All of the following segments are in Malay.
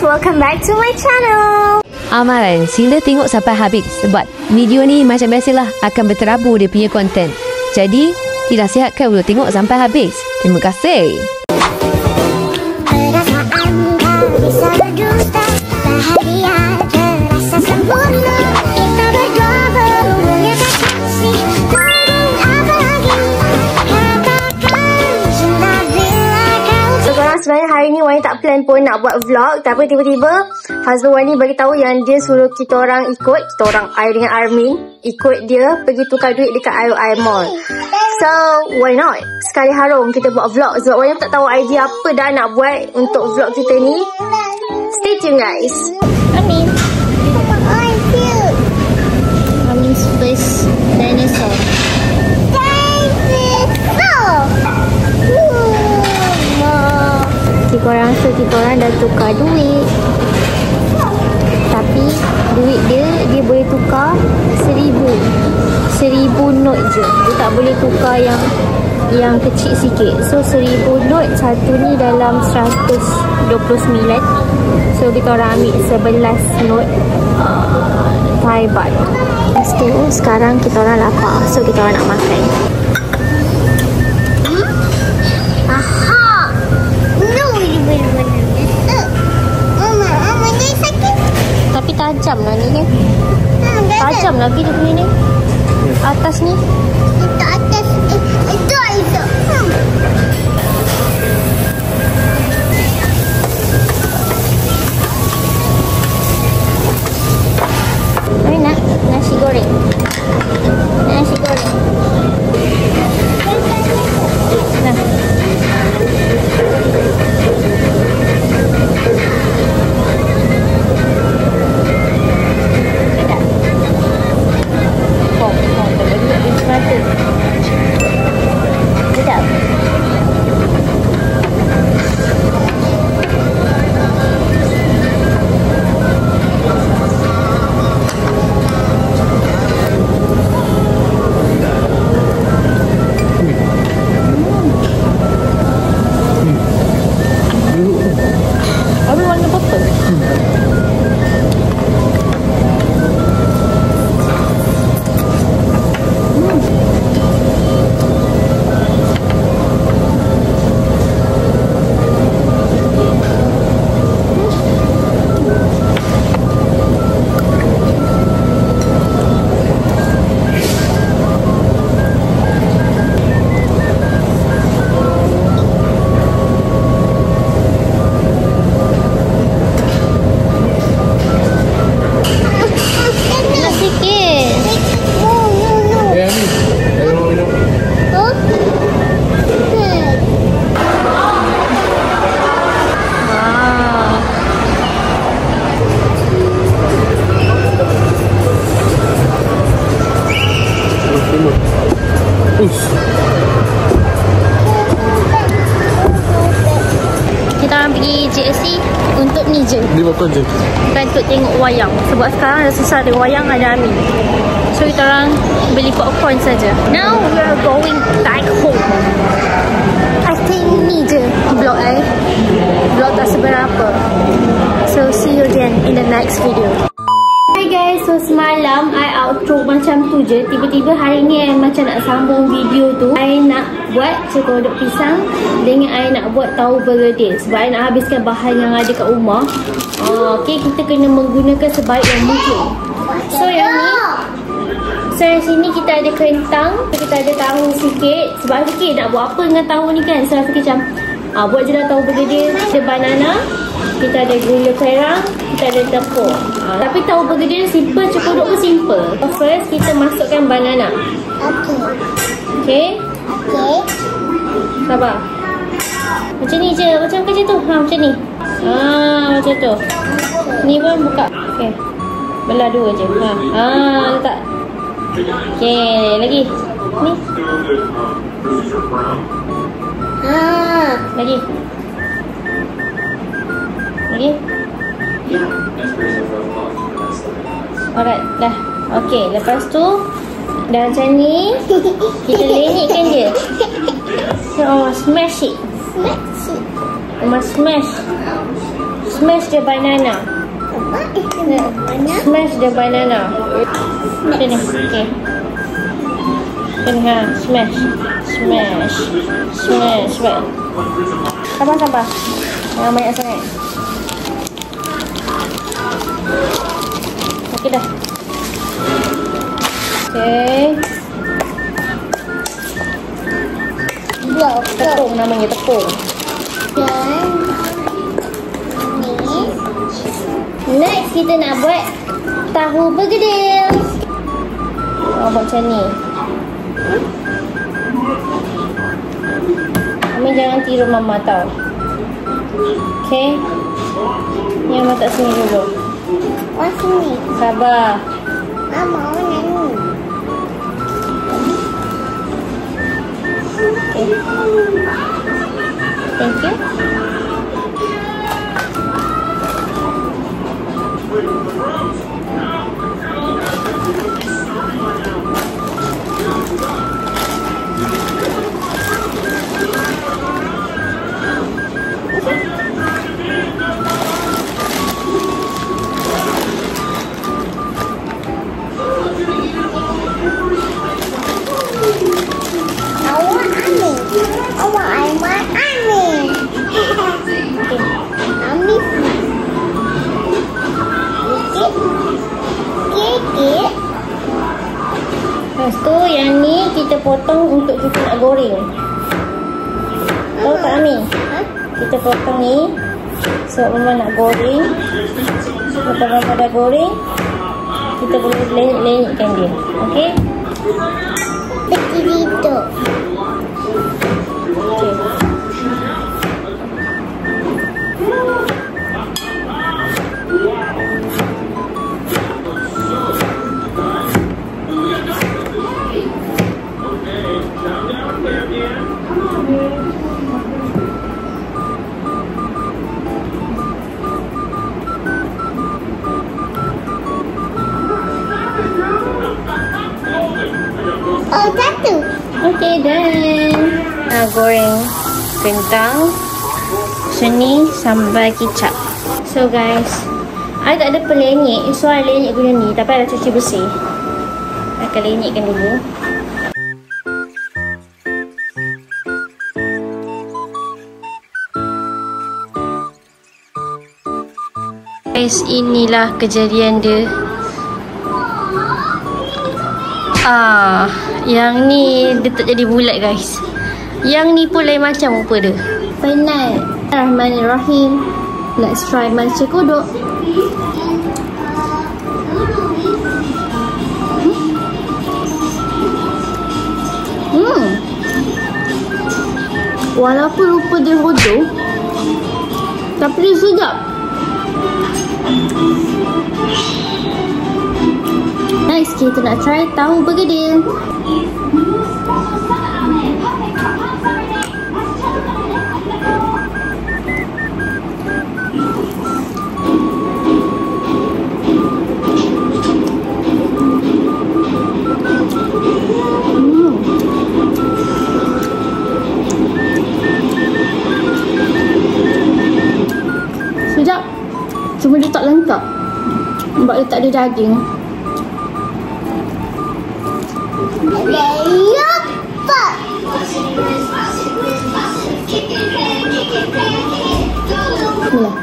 welcome back to my channel. Amaran, sila tengok sampai habis sebab video ni macam biasalah akan berterabur dia punya konten. Jadi, tidak sihatkan untuk tengok sampai habis. Terima kasih. Perasaan tak bisa berdusta, bahagia terasa sempurna. Kita berdua berhubungnya kekasih. Tunggu apa lagi? Katakan cinta bila kau. So korang sebenarnya hari ni Wani tak plan pun nak buat vlog, tapi tiba-tiba husband Wani bagi tahu yang dia suruh kita orang ikut, kita orang I dengan Armin ikut dia pergi tukar duit dekat IOI Mall. So why not? Sekali harum kita buat vlog sebab Wani tak tahu idea apa dah nak buat untuk vlog kita ni. Stay tuned guys. Armin, oh cute. Armin's first dinosaur. Korang rasa kita orang dah tukar duit, tapi duit dia boleh tukar 1000 note je. Dia tak boleh tukar yang kecil sikit. So 1000 note satu ni dalam 129. So kita orang ambil 11 note Thai baht. Lepas tu sekarang kita orang lapar, so kita orang nak makan. Tapi tajam lah ni kan. Tajam lagi dia punya ni. Atas ni. Itu atas. Itu. Mari nak nasi goreng. Nasi goreng. Nah. Kita orang pergi JSC untuk ni je. Dia bukan je. Bukan untuk tengok wayang. Sebab sekarang dah susah ada wayang, ada Amin. So kita orang beli popcorn saja. Now we are going back home. I think ni je vlog vlog tak seberapa. So see you again in the next video. Hi guys, so semalam I outro macam tu je. Tiba-tiba hari ni I macam nak sambung video tu. I nak buat cekodok pisang dengan I nak buat tahu bergedil. Sebab I nak habiskan bahan yang ada kat rumah. Okay, kita kena menggunakan sebaik yang mungkin. So yang ni, so yang sini kita ada kentang, kita ada tahu sikit. Sebab I fikir nak buat apa dengan tahu ni kan. So I fikir macam buat je lah tahu bergedil. Ada banana, kita ada gula perang, kita ada tepung. Tapi tahu bergedil simple, cekodok pun simple. First kita masukkan banana. Okay. Sabar. Macam ni je, macam tu. Macam ni. Macam tu. Ni pun buka. Okay. Belah dua je. Letak. Okay, lagi. Ni. Lagi. Alright, dah. Okay, lepas tu dah macam ni, kita lenyekkan dia. So, smash it. Smash. Smash the banana. Smash the banana. Sini. Okay. Sini ha. Smash. Smash. Smash. Baik. Sabar. Jangan banyak sangat. Okey dah. Okey. Tepung namanya, tepung. Dan next kita nak buat tahu bergedil. Buat macam ni. Mami jangan tiru mama tau. Okay. Ni mama tak sini dulu. Oh sini. Sabar. Mama nyanyi. Okay. Thank you. Lepas tu yang ni kita potong untuk kita nak goreng. Tahu tak Ami? Kita potong ni sebab mama nak goreng. Lepas mama dah goreng, kita boleh lenyit-lenyitkan dia. Okey? Seperti itu. Okey. Oh, satu. Okey, dan goreng kentang seni sambal kicap. So guys, I tak ada pelenyit, so I lenyit guna ni. Tapi I dah cuci bersih. I akan lenyitkan dulu. Guys, inilah kejadian dia. Yang ni dia tak jadi bulat guys. Yang ni pun lain macam rupa dia. Penat. Bismillahirrahmanirrahim. Let's try nasi kodok. Walaupun rupa dia bodoh, tapi dia sedap. Next kita nak try tahu bergedil. Sedap. Cuma dia tak lengkap sebab dia tak ada daging. Lepas. Bismillah.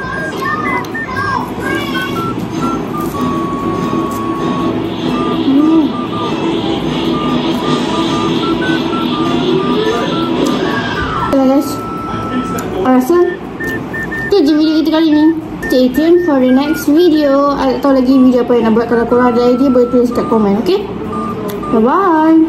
Guys, rasa itu je video kita kali ni. Stay tuned for the next video. I tak tahu lagi video apa yang nak buat. Kalau korang ada idea boleh tulis kat komen, okay? Bye bye.